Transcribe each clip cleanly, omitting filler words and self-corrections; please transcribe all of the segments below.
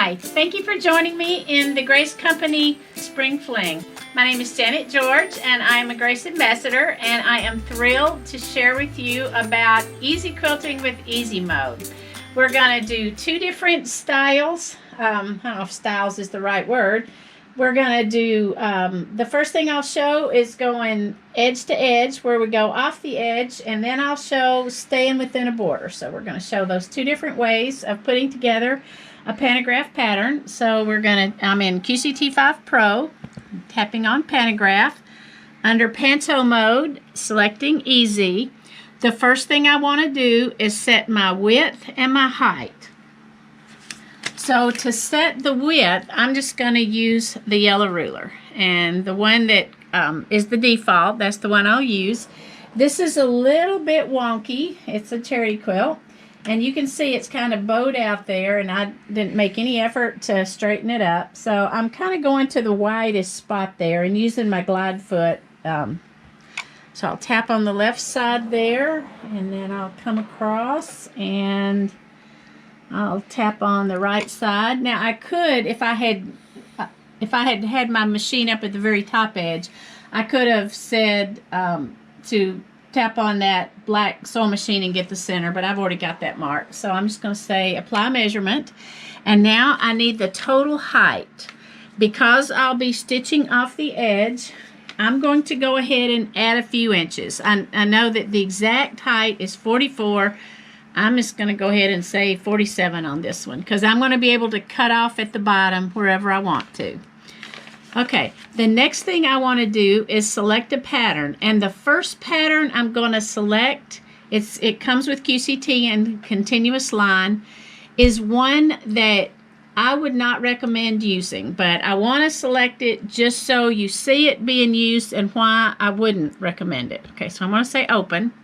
Hi, thank you for joining me in the Grace Company Spring Fling. My name is Janet George and I am a Grace Ambassador, and I am thrilled to share with you about easy quilting with easy mode. We're going to do two different styles. I don't know if styles is the right word. We're going to do, the first thing I'll show is going edge to edge, where we go off the edge, and then I'll show staying within a border. So we're going to show those two different ways of putting together a pantograph pattern. So I'm in QCT5 Pro, tapping on pantograph. Under panto mode, selecting easy. The first thing I want to do is set my width and my height. So to set the width, I'm just going to use the yellow ruler. And the one that is the default, that's the one I'll use. This is a little bit wonky. It's a charity quilt. And you can see it's kind of bowed out there, and I didn't make any effort to straighten it up. So I'm kind of going to the widest spot there and using my glide foot. So I'll tap on the left side there, and then I'll come across and I'll tap on the right side. Now I could, if I had had my machine up at the very top edge, I could have said to tap on that black sewing machine and get the center, but I've already got that marked. So I'm just going to say apply measurement, and now I need the total height. Because I'll be stitching off the edge, I'm going to go ahead and add a few inches. I know that the exact height is 44. I'm just going to go ahead and say 47 on this one, because I'm going to be able to cut off at the bottom wherever I want to. Okay, the next thing I want to do is select a pattern, and the first pattern I'm going to select, it comes with QCT and continuous line, is one that I would not recommend using, but I want to select it just so you see it being used and why I wouldn't recommend it. Okay, so I'm going to say open.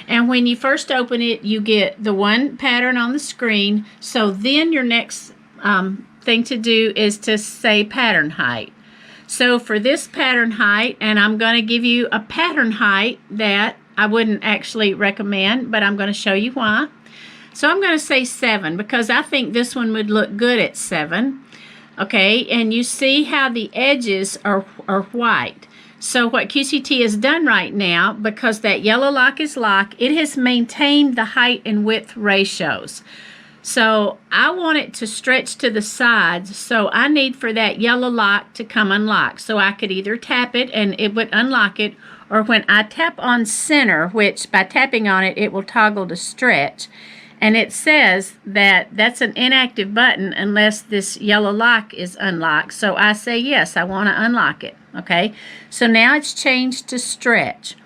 And when you first open it, you get the one pattern on the screen. So then your next thing to do is to say pattern height. So for this pattern height, and I'm going to give you a pattern height that I wouldn't actually recommend, but I'm going to show you why. So I'm going to say 7, because I think this one would look good at 7. Okay, and you see how the edges are white. So what QCT has done right now, because that yellow lock is locked, it has maintained the height and width ratios. So I want it to stretch to the sides, so I need for that yellow lock to come unlocked. So I could either tap it and it would unlock it, or when I tap on center, which by tapping on it, it will toggle to stretch. And it says that that's an inactive button unless this yellow lock is unlocked. So I say yes, I want to unlock it. Okay, so now it's changed to stretch.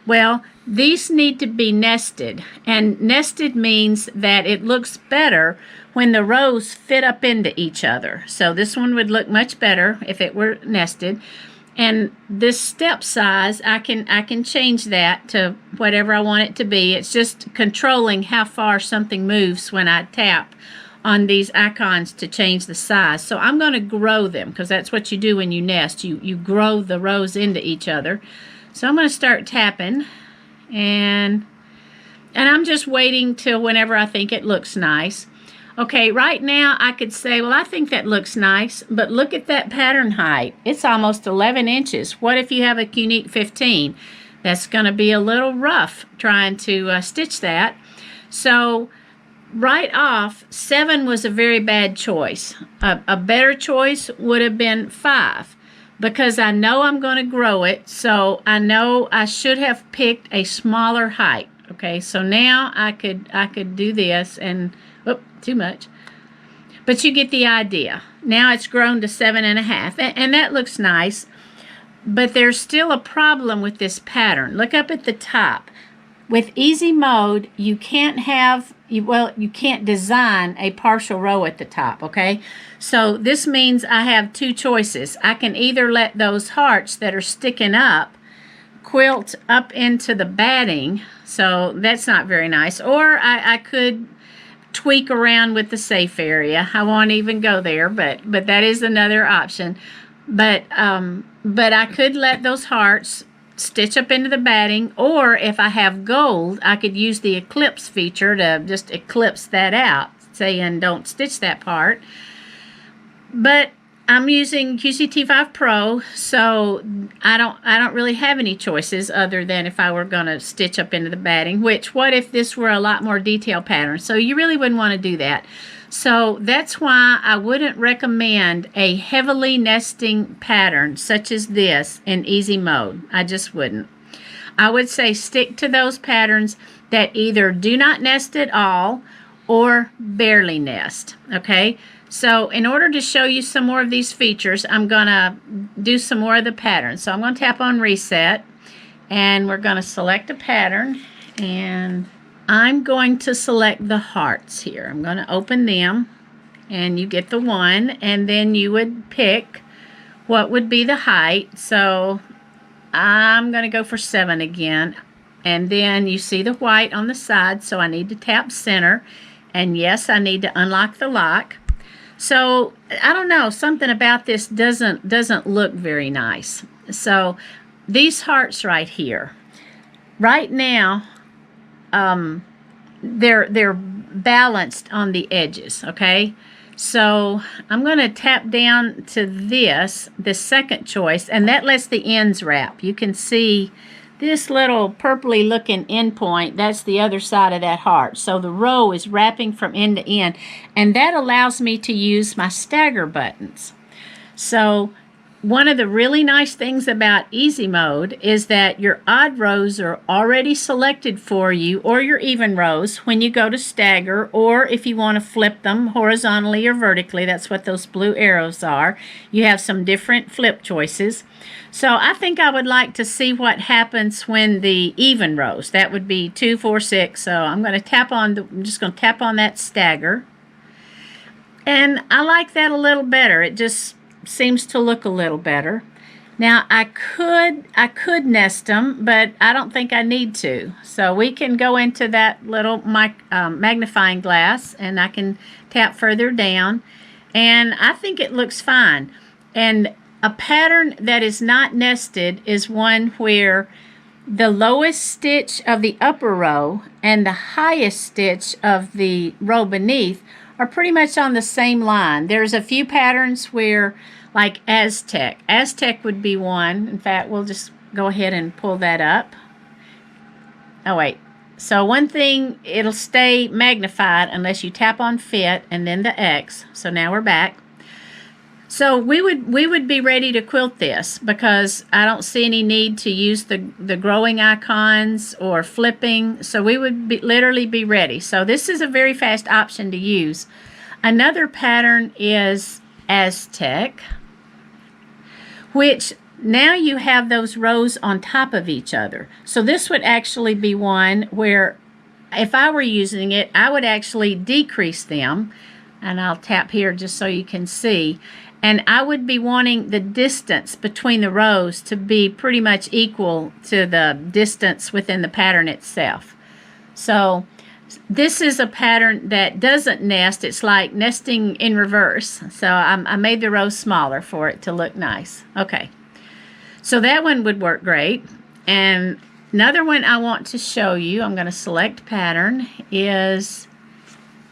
Well, these need to be nested, and nested means that it looks better when the rows fit up into each other. So this one would look much better if it were nested. And this step size, I can change that to whatever I want it to be. It's just controlling how far something moves when I tap on these icons to change the size. So I'm going to grow them, because that's what you do when you nest. You grow the rows into each other. So I'm going to start tapping, and I'm just waiting till whenever I think it looks nice. Okay, right now I could say, well, I think that looks nice, but look at that pattern height. It's almost 11 inches. What if you have a unique 15? That's going to be a little rough trying to stitch that. So right off, 7 was a very bad choice. A better choice would have been 5, because I know I'm going to grow it, so I know I should have picked a smaller height. Okay, so now I could do this, and too much, but you get the idea. Now it's grown to 7.5, and that looks nice, but there's still a problem with this pattern. Look up at the top. With easy mode, you can't design a partial row at the top. Okay, so this means I have two choices. I can either let those hearts that are sticking up quilt up into the batting, so that's not very nice, or I could tweak around with the safe area. I won't even go there, but that is another option. But I could let those hearts stitch up into the batting, or if I have gold, I could use the eclipse feature to just eclipse that out, saying don't stitch that part. But I'm using QCT5 Pro, so I don't really have any choices other than if I were going to stitch up into the batting, which what if this were a lot more detailed pattern? So you really wouldn't want to do that. So that's why I wouldn't recommend a heavily nesting pattern such as this in easy mode. I just wouldn't. I would say stick to those patterns that either do not nest at all or barely nest, okay? So in order to show you some more of these features, I'm going to do some more of the patterns. So I'm going to tap on Reset, and we're going to select a pattern, and I'm going to select the hearts here. I'm going to open them, and you get the one, and then you would pick what would be the height. So I'm going to go for 7 again, and then you see the white on the side, so I need to tap center, and yes, I need to unlock the lock. So I don't know, something about this doesn't look very nice. So these hearts right here, right now, they're balanced on the edges, okay? So I'm going to tap down to this second choice, and that lets the ends wrap. You can see this little purpley looking end point, that's the other side of that heart. So the row is wrapping from end to end, and that allows me to use my stagger buttons. So one of the really nice things about easy mode is that your odd rows are already selected for you, or your even rows when you go to stagger, or if you want to flip them horizontally or vertically. That's what those blue arrows are. You have some different flip choices. So I think I would like to see what happens when the even rows. That would be 2, 4, 6. So I'm going to tap on I'm just going to tap on that stagger. And I like that a little better. It just seems to look a little better. Now I could nest them, but I don't think I need to. So we can go into that little magnifying glass, and I can tap further down, and I think it looks fine. And a pattern that is not nested is one where the lowest stitch of the upper row and the highest stitch of the row beneath are pretty much on the same line. There's a few patterns where, like Aztec. Aztec would be one. In fact, we'll just go ahead and pull that up. Oh, wait. So one thing, it'll stay magnified unless you tap on Fit and then the X. So now we're back. So we would be ready to quilt this, because I don't see any need to use the growing icons or flipping. So we would literally be ready. So this is a very fast option to use. Another pattern is Aztec, which now you have those rows on top of each other. So this would actually be one where if I were using it, I would actually decrease them. And I'll tap here just so you can see. And I would be wanting the distance between the rows to be pretty much equal to the distance within the pattern itself. So this is a pattern that doesn't nest. It's like nesting in reverse. So I made the rows smaller for it to look nice. Okay. So that one would work great. And another one I want to show you, I'm going to select pattern, it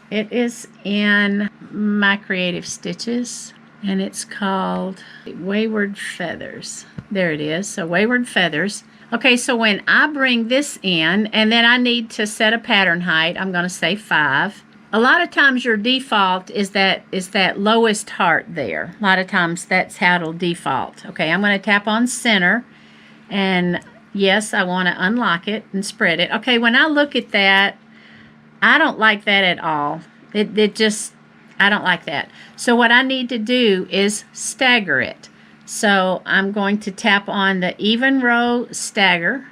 is in my Creative Stitches. And it's called Wayward Feathers. There it is. So Wayward Feathers. Okay, so when I bring this in, and then I need to set a pattern height, I'm going to say 5. A lot of times your default is that lowest heart there. A lot of times that's how it'll default. Okay, I'm going to tap on center, and yes, I want to unlock it and spread it. Okay, when I look at that, I don't like that at all. I don't like that. So what I need to do is stagger it. So I'm going to tap on the even row stagger,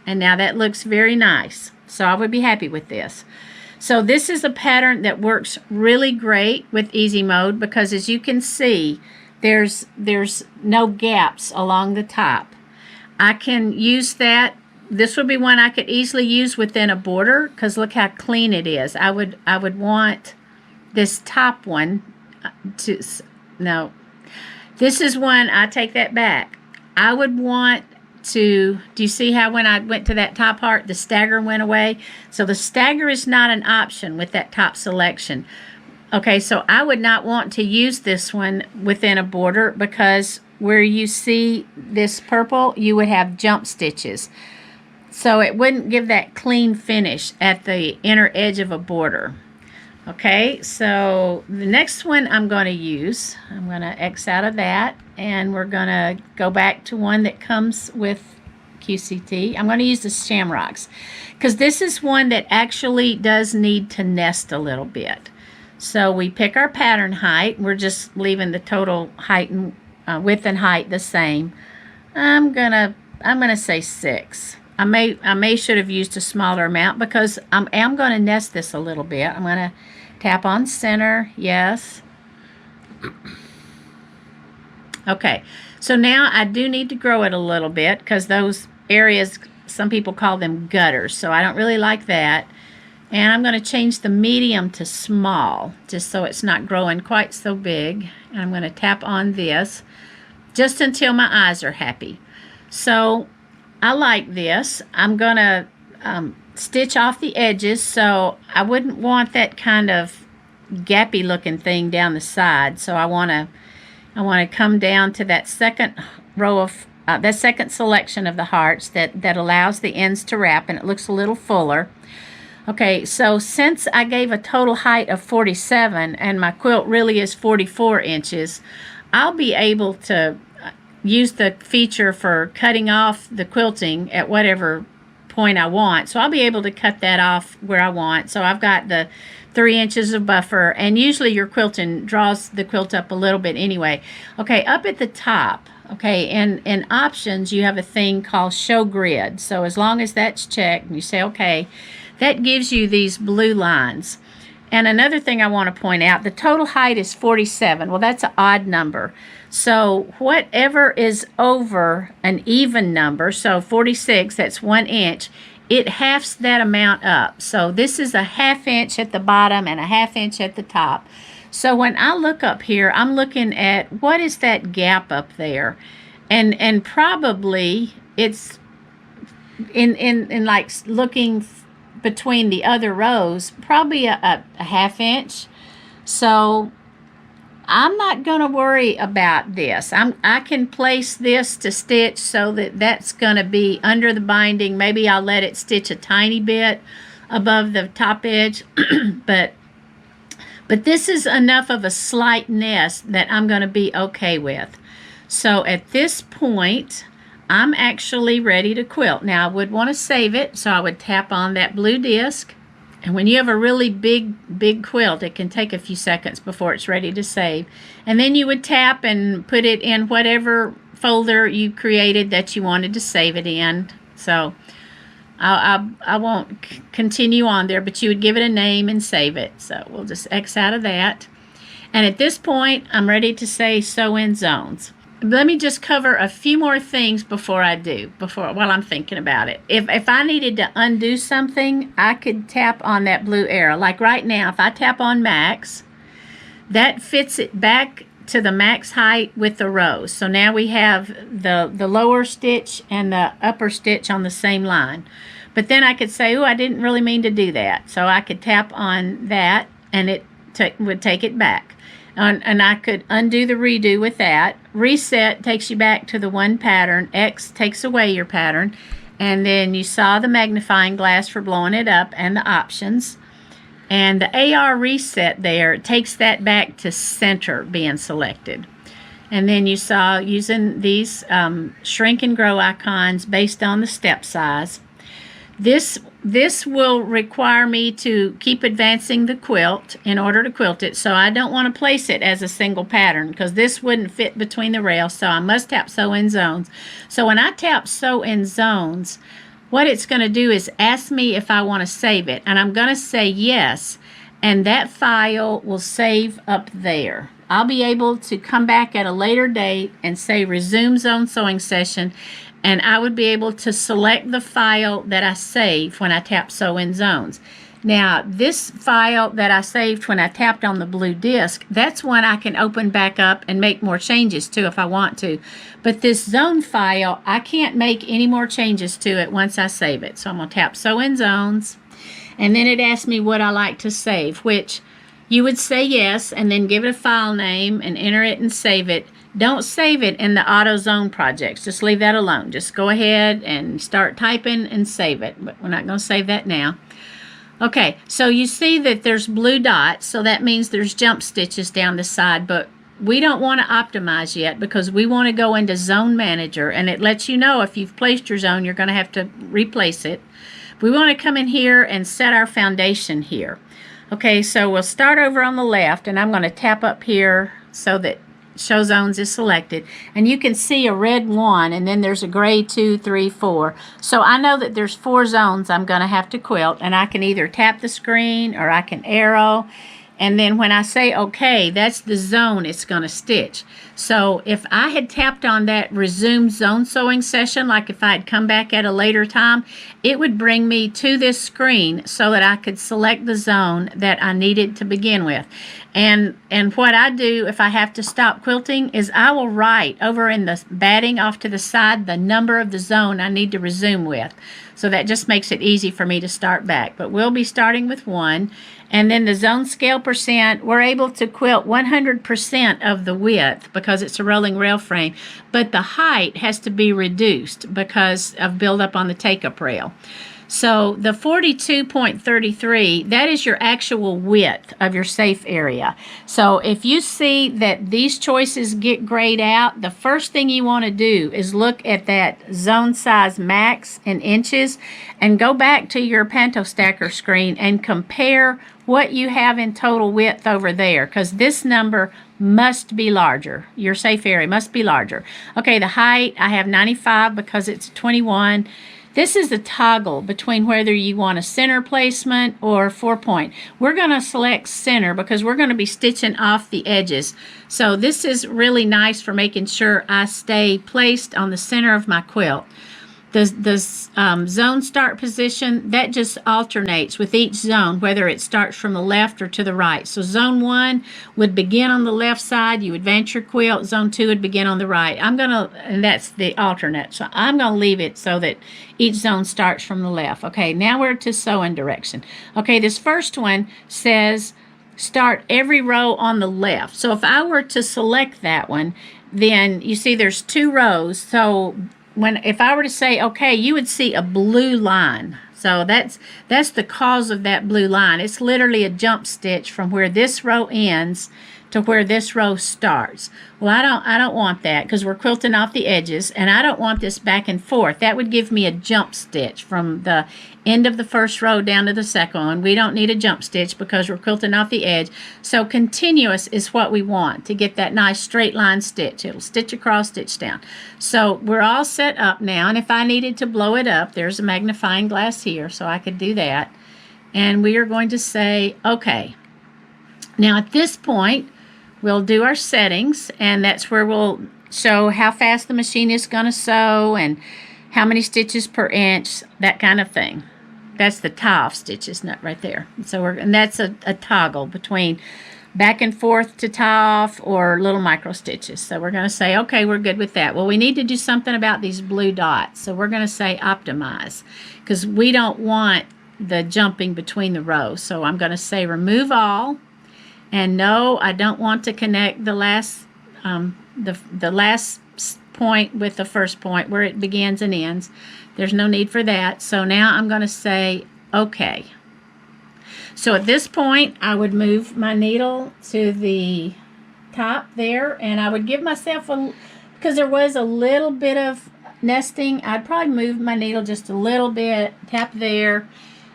and now that looks very nice. So I would be happy with this. So this is a pattern that works really great with easy mode, because as you can see, there's no gaps along the top. I can use that. This would be one I could easily use within a border, because look how clean it is. I would want this top one no, this is one, I take that back. I would want to, do you see how when I went to that top heart, the stagger went away? So the stagger is not an option with that top selection. Okay, so I would not want to use this one within a border because where you see this purple, you would have jump stitches. So it wouldn't give that clean finish at the inner edge of a border. Okay, so the next one I'm going to use, I'm going to X out of that, and we're going to go back to one that comes with QCT. I'm going to use the Shamrocks because this is one that actually does need to nest a little bit. So we pick our pattern height. We're just leaving the total height and width and height the same. I'm gonna say 6. I may should have used a smaller amount because I am going to nest this a little bit. I'm going to tap on center. Yes. Okay. So now I do need to grow it a little bit because those areas, some people call them gutters. So I don't really like that. And I'm going to change the medium to small, just so it's not growing quite so big. And I'm going to tap on this just until my eyes are happy. So I like this. I'm going to stitch off the edges, so I wouldn't want that kind of gappy looking thing down the side. So I want to come down to that second row of, that second selection of the hearts that allows the ends to wrap, and it looks a little fuller. Okay, so since I gave a total height of 47 and my quilt really is 44 inches, I'll be able to use the feature for cutting off the quilting at whatever point I want. So I'll be able to cut that off where I want. So I've got the 3 inches of buffer, and usually your quilting draws the quilt up a little bit anyway. Okay, up at the top, okay, in options you have a thing called show grid. So as long as that's checked and you say okay, that gives you these blue lines. And another thing I want to point out, the total height is 47. Well, that's an odd number. So whatever is over an even number, so 46, that's 1 inch, it halves that amount up. So this is a 1/2 inch at the bottom and a 1/2 inch at the top. So when I look up here, I'm looking at what is that gap up there. And probably it's in like looking between the other rows, probably a 1/2 inch. So I'm not going to worry about this. I can place this to stitch so that's going to be under the binding. Maybe I'll let it stitch a tiny bit above the top edge, but this is enough of a slight nest that I'm going to be okay with. So at this point, I'm actually ready to quilt. Now I would want to save it, so I would tap on that blue disc. And when you have a really big quilt, it can take a few seconds before it's ready to save. And then you would tap and put it in whatever folder you created that you wanted to save it in. So I won't continue on there, but you would give it a name and save it. So we'll just X out of that. And at this point, I'm ready to say sew in zones. Let me just cover a few more things while I'm thinking about it. If I needed to undo something, I could tap on that blue arrow. Like right now, if I tap on max, that fits it back to the max height with the rows. So now we have the lower stitch and the upper stitch on the same line. But then I could say, oh, I didn't really mean to do that. So I could tap on that and it would take it back. And I could undo the redo with that. Reset takes you back to the one pattern. X takes away your pattern. And then you saw the magnifying glass for blowing it up and the options. And the AR reset there takes that back to center being selected. And then you saw using these shrink and grow icons based on the step size. This will require me to keep advancing the quilt in order to quilt it, so I don't want to place it as a single pattern because this wouldn't fit between the rails, so I must tap sew in zones. So when I tap sew in zones, what it's going to do is ask me if I want to save it, and I'm going to say yes, and that file will save up there. I'll be able to come back at a later date and say resume zone sewing session, and I would be able to select the file that I saved when I tap sew in zones. Now, this file that I saved when I tapped on the blue disc, that's one I can open back up and make more changes to if I want to. But this zone file, I can't make any more changes to it once I save it. So I'm going to tap sew in zones, and then it asks me what I like to save, which you would say yes and then give it a file name and enter it and save it. Don't save it in the AutoZone projects. Just leave that alone. Just go ahead and start typing and save it. But we're not going to save that now. Okay, so you see that there's blue dots, so that means there's jump stitches down the side, but we don't want to optimize yet because we want to go into Zone Manager, and it lets you know if you've placed your zone, you're going to have to replace it. We want to come in here and set our foundation here. Okay, so we'll start over on the left, and I'm going to tap up here so that Show Zones is selected, and you can see a red 1, and then there's a gray 2, 3, 4. So I know that there's 4 zones I'm going to have to quilt, and I can either tap the screen or I can arrow, and then when I say OK, that's the zone it's going to stitch. So if I had tapped on that resume zone sewing session, like if I had come back at a later time, it would bring me to this screen so that I could select the zone that I needed to begin with. And what I do if I have to stop quilting is I will write over in the batting off to the side the number of the zone I need to resume with. So that just makes it easy for me to start back. But we'll be starting with 1. And then the zone scale percent, we're able to quilt 100% of the width because it's a rolling rail frame. But the height has to be reduced because of buildup on the take-up rail. So the 42.33, that is your actual width of your safe area. So if you see that these choices get grayed out, the first thing you want to do is look at that zone size max in inches and go back to your Panto Stacker screen and compare what you have in total width over there, because this number must be larger. Your safe area must be larger. Okay, the height, I have 95 because it's 21. This is a toggle between whether you want a center placement or 4-point. We're going to select center because we're going to be stitching off the edges. So this is really nice for making sure I stay placed on the center of my quilt. The zone start position, that just alternates with each zone, whether it starts from the left or to the right. So zone 1 would begin on the left side. You advance your quilt. Zone 2 would begin on the right. And that's the alternate. So I'm going to leave it so that each zone starts from the left. Okay, now we're to sewing direction. Okay, this first one says start every row on the left. So if I were to select that one, then you see there's 2 rows. So if I were to say okay, you would see a blue line. So that's the cause of that blue line. It's literally a jump stitch from where this row ends to where this row starts. Well, I don't want that because we're quilting off the edges, and I don't want this back and forth. That would give me a jump stitch from the end of the first row down to the second one. We don't need a jump stitch because we're quilting off the edge. So continuous is what we want to get that nice straight line stitch. It'll stitch across, stitch down. So we're all set up now, and if I needed to blow it up, there's a magnifying glass here, so I could do that. And we are going to say okay. Now at this point, we'll do our settings, and that's where we'll show how fast the machine is going to sew and how many stitches per inch, that kind of thing. That's the tie-off stitches nut right there. So and that's a toggle between back and forth to tie off or little micro stitches. So we're going to say, okay, we're good with that. Well, we need to do something about these blue dots. So we're going to say optimize because we don't want the jumping between the rows. So I'm going to say remove all. And no, I don't want to connect the last point with the first point where it begins and ends. There's no need for that. So now I'm going to say okay. So at this point, I would move my needle to the top there, and I would give myself because there was a little bit of nesting, I'd probably move my needle just a little bit, tap there,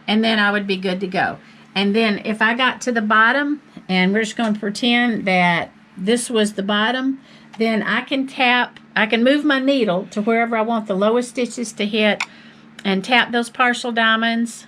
and then I would be good to go. And then if I got to the bottom, and we're just going to pretend that this was the bottom, then I can move my needle to wherever I want the lowest stitches to hit and tap those partial diamonds.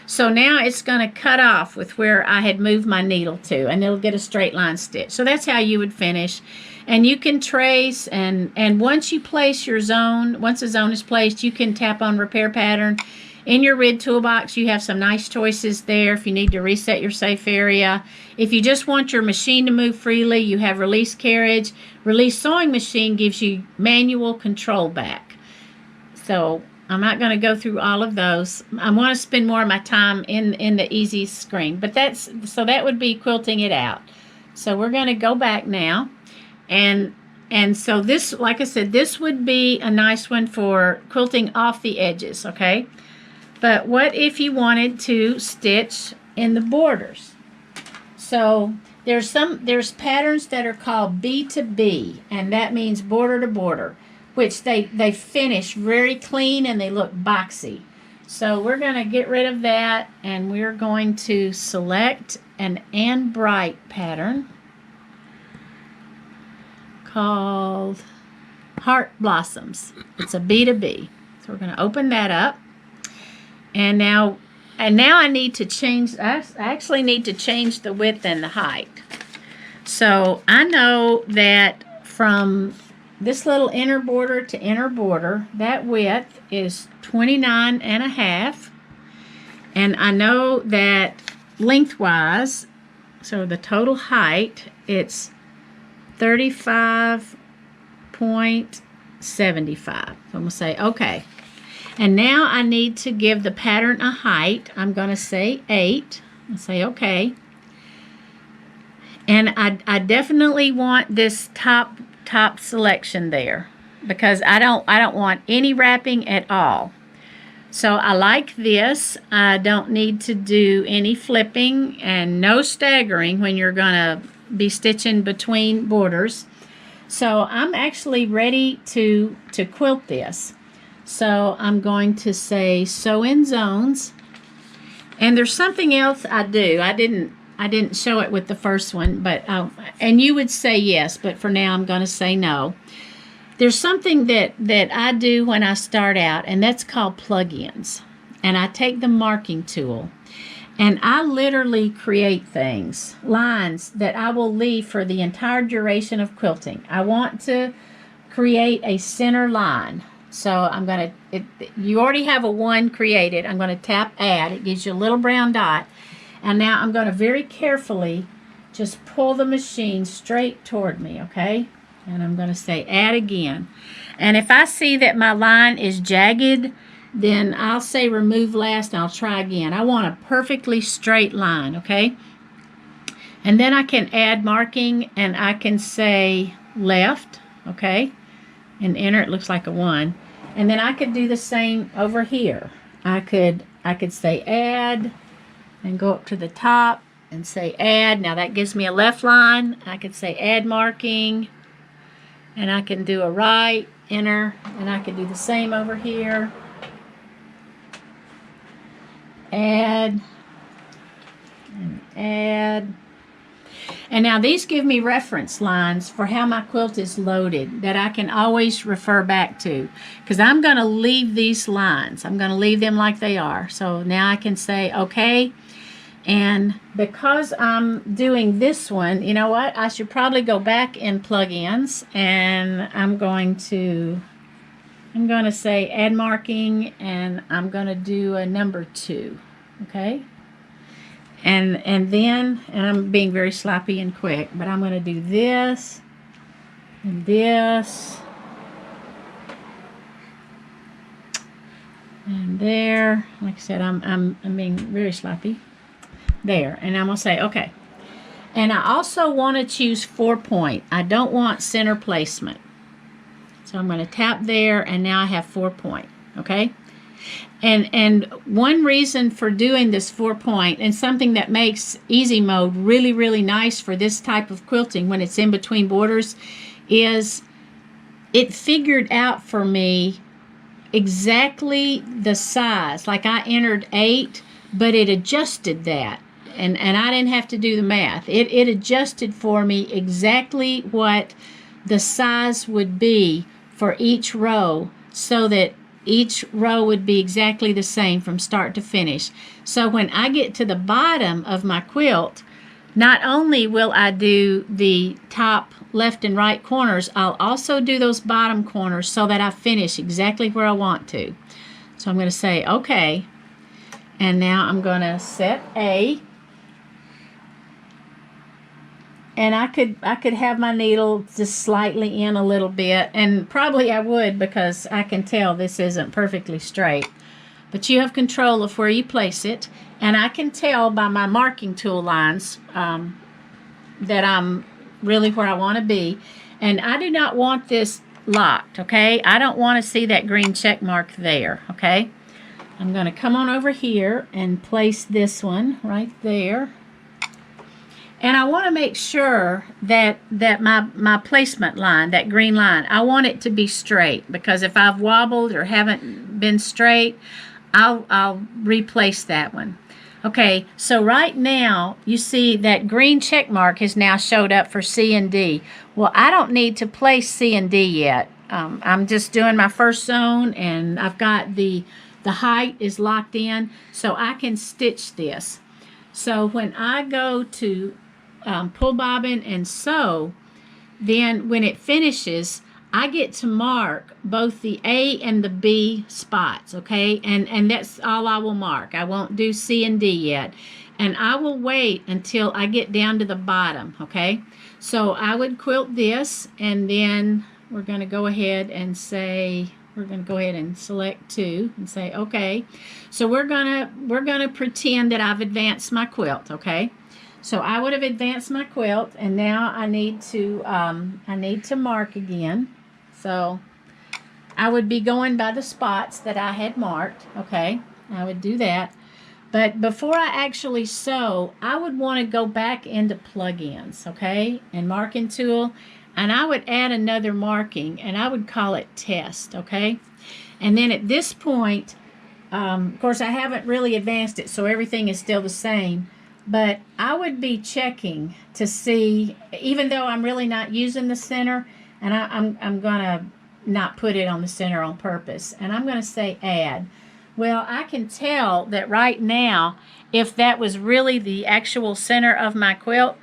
So now it's going to cut off with where I had moved my needle to, and it'll get a straight line stitch. So that's how you would finish. And you can trace, and once you place your zone, once the zone is placed, you can tap on repair pattern. In your RID toolbox, you have some nice choices there if you need to reset your safe area. If you just want your machine to move freely, you have release carriage. Release sewing machine gives you manual control back. So I'm not going to go through all of those. I want to spend more of my time in the easy screen, but that would be quilting it out. So we're going to go back now, and so this, like I said, this would be a nice one for quilting off the edges, okay? But what if you wanted to stitch in the borders? So there's patterns that are called B to B, and that means border to border, which they finish very clean and they look boxy. So we're going to get rid of that, and we're going to select an and bright pattern called Heart Blossoms. It's a B to B. So we're going to open that up, and now I need to change. I actually need to change the width and the height. So I know that from this little inner border to inner border, that width is 29.5, and I know that lengthwise, so the total height, it's 35.75. So I'm going to say okay. And now I need to give the pattern a height. I'm going to say 8 and say okay. And I definitely want this top selection there, because I don't want any wrapping at all. So I like this. I don't need to do any flipping and no staggering when you're going to be stitching between borders. So I'm actually ready to quilt this. So I'm going to say sew in zones. And there's something else I do. I didn't show it with the first one, but and you would say yes, but for now I'm going to say no. There's something that I do when I start out, and that's called plug-ins. And I take the marking tool, and I literally create things, lines that I will leave for the entire duration of quilting. I want to create a center line. So I'm going to, you already have a 1 created. I'm going to tap add. It gives you a little brown dot. And now I'm going to very carefully just pull the machine straight toward me, okay? And I'm going to say add again. And if I see that my line is jagged, then I'll say remove last and I'll try again. I want a perfectly straight line, okay? And then I can add marking, and I can say left, okay? And enter. It looks like a 1. And then I could do the same over here. I could say add and go up to the top and say add. Now that gives me a left line. I could say add marking, and I can do a right, enter, and I can do the same over here. Add and add. And now these give me reference lines for how my quilt is loaded that I can always refer back to, because I'm going to leave these lines. I'm going to leave them like they are. So now I can say okay. And because I'm doing this one, you know what? I should probably go back in plugins, and I'm going to say add marking, and I'm going to do a number 2. Okay? And then I'm being very sloppy and quick, but I'm going to do this and this and there. Like I said, I'm being very sloppy. There, and I'm going to say okay. And I also want to choose 4-point. I don't want center placement. So I'm going to tap there, and now I have 4-point. Okay? And one reason for doing this 4-point, and something that makes easy mode really, really nice for this type of quilting when it's in between borders, is it figured out for me exactly the size. Like I entered 8, but it adjusted that. And I didn't have to do the math. It adjusted for me exactly what the size would be for each row, so that each row would be exactly the same from start to finish. So when I get to the bottom of my quilt, not only will I do the top left and right corners, I'll also do those bottom corners so that I finish exactly where I want to. So I'm going to say okay, and now I'm going to set A, And I could have my needle just slightly in a little bit, and probably I would, because I can tell this isn't perfectly straight. But you have control of where you place it, and I can tell by my marking tool lines that I'm really where I want to be. And I do not want this locked, okay? I don't want to see that green check mark there, okay? I'm going to come on over here and place this one right there. And I want to make sure that my placement line, that green line, I want it to be straight, because if I've wobbled or haven't been straight, I'll replace that one. Okay, so right now you see that green check mark has now showed up for C and D. Well, I don't need to place C and D yet. I'm just doing my first zone, and I've got the height is locked in, so I can stitch this. So when I go to pull bobbin and sew, then when it finishes, I get to mark both the A and the B spots, okay? And that's all I will mark. I won't do C and D yet. And I will wait until I get down to the bottom, okay? So I would quilt this, and then we're going to go ahead and say, we're going to go ahead and select 2 and say, okay. So we're going to pretend that I've advanced my quilt, okay? So I would have advanced my quilt, and now I need to mark again. So I would be going by the spots that I had marked, okay? I would do that. But before I actually sew, I would want to go back into plugins, okay? And marking tool, and I would add another marking, and I would call it test, okay? And then at this point, of course, I haven't really advanced it, so everything is still the same. But I would be checking to see, even though I'm really not using the center, and I'm going to not put it on the center on purpose. And I'm going to say add. Well, I can tell that right now, if that was really the actual center of my quilt,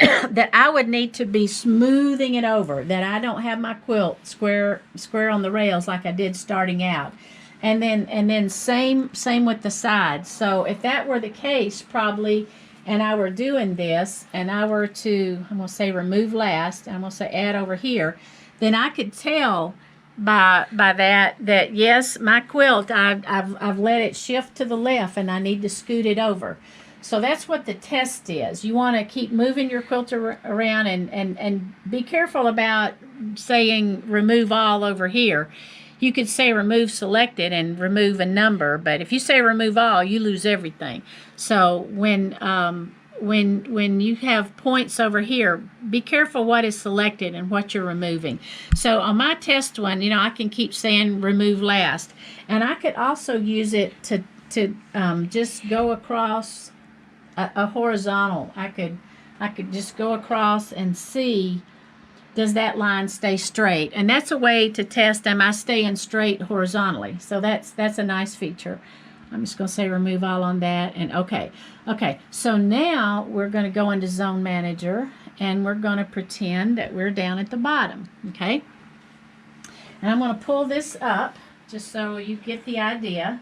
that I would need to be smoothing it over, that I don't have my quilt square on the rails like I did starting out. And then same with the sides. So if that were the case, probably, and I were doing this, and I were to, I'm going to say remove last, and I'm going to say add over here, then I could tell by that yes, my quilt, I've let it shift to the left, and I need to scoot it over. So that's what the test is. You want to keep moving your quilt around, and be careful about saying remove all over here. You could say remove selected and remove a number, but if you say remove all, you lose everything. So when you have points over here, be careful what is selected and what you're removing. So on my test one, you know, I can keep saying remove last, and I could also use it to just go across a horizontal. I could just go across and see, does that line stay straight? And that's a way to test, am I staying straight horizontally? So that's a nice feature. I'm just going to say remove all on that, and okay. Okay, so now we're going to go into Zone Manager, and we're going to pretend that we're down at the bottom, okay? And I'm going to pull this up just so you get the idea.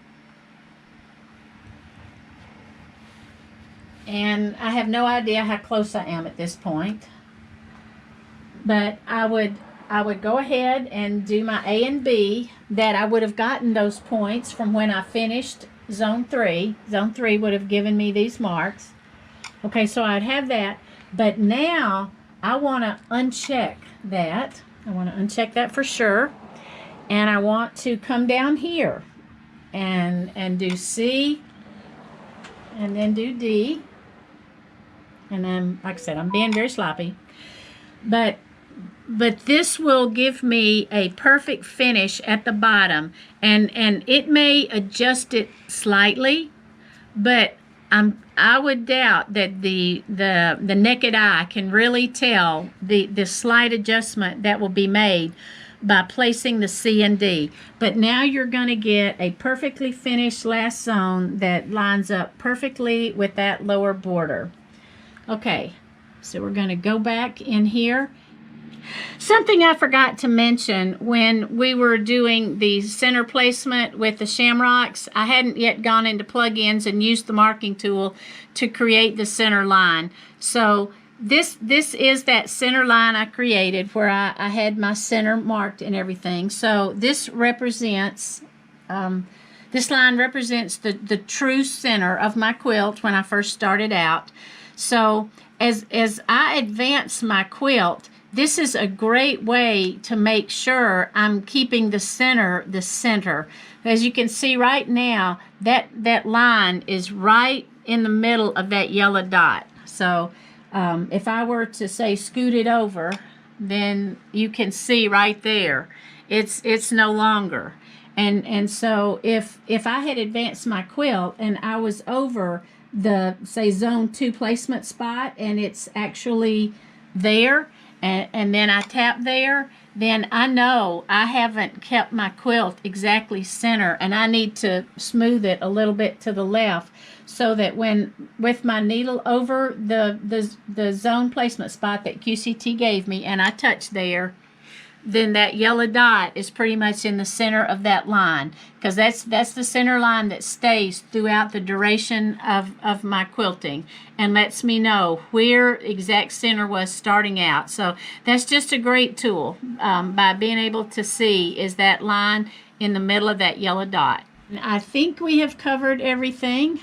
And I have no idea how close I am at this point. But I would go ahead and do my A and B, that I would have gotten those points from when I finished Zone 3. Zone 3 would have given me these marks. Okay, so I'd have that. But now I want to uncheck that. I want to uncheck that for sure. And I want to come down here and do C, and then do D. And then, like I said, I'm being very sloppy. But this will give me a perfect finish at the bottom, and it may adjust it slightly, but I would doubt that the naked eye can really tell the slight adjustment that will be made by placing the C and D. But now you're going to get a perfectly finished last zone that lines up perfectly with that lower border. Okay, so we're going to go back in here. Something I forgot to mention when we were doing the center placement with the shamrocks, I hadn't yet gone into plugins and used the marking tool to create the center line. So this is that center line I created where I had my center marked and everything. So this represents, this line represents the true center of my quilt when I first started out. So as I advance my quilt, this is a great way to make sure I'm keeping the center the center. As you can see right now, that line is right in the middle of that yellow dot. So if I were to say scoot it over, then you can see right there, it's no longer. And so if I had advanced my quilt and I was over the, say, zone 2 placement spot, and it's actually there, and then I tap there, then I know I haven't kept my quilt exactly center, and I need to smooth it a little bit to the left so that when with my needle over the zone placement spot that QCT gave me and I touch there, then that yellow dot is pretty much in the center of that line, because that's the center line that stays throughout the duration of my quilting and lets me know where exact center was starting out. So that's just a great tool by being able to see is that line in the middle of that yellow dot. And I think we have covered everything.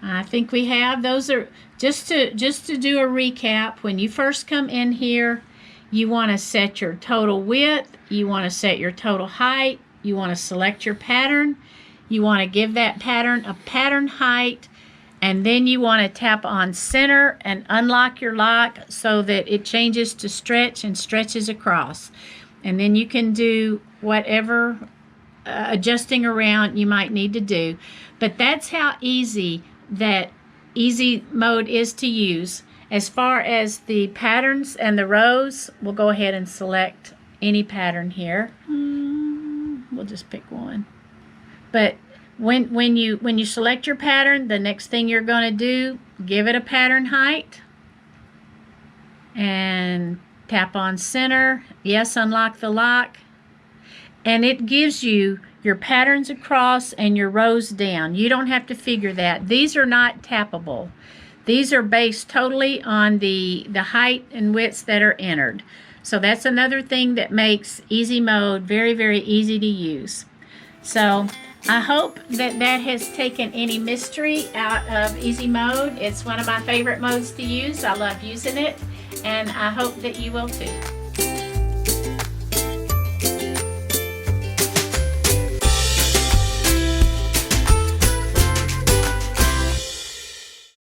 I think we have. Those are just to do a recap. When you first come in here, you want to set your total width, you want to set your total height, you want to select your pattern, you want to give that pattern a pattern height, and then you want to tap on center and unlock your lock so that it changes to stretch and stretches across. And then you can do whatever adjusting around you might need to do. But that's how easy that easy mode is to use. As far as the patterns and the rows, we'll go ahead and select any pattern here. We'll just pick one. But when you select your pattern, the next thing you're going to do, give it a pattern height and tap on center. Yes, unlock the lock. And it gives you your patterns across and your rows down. You don't have to figure that. These are not tappable. These are based totally on the height and widths that are entered. So that's another thing that makes easy mode very, very easy to use. So I hope that has taken any mystery out of easy mode. It's one of my favorite modes to use. I love using it, and I hope that you will too.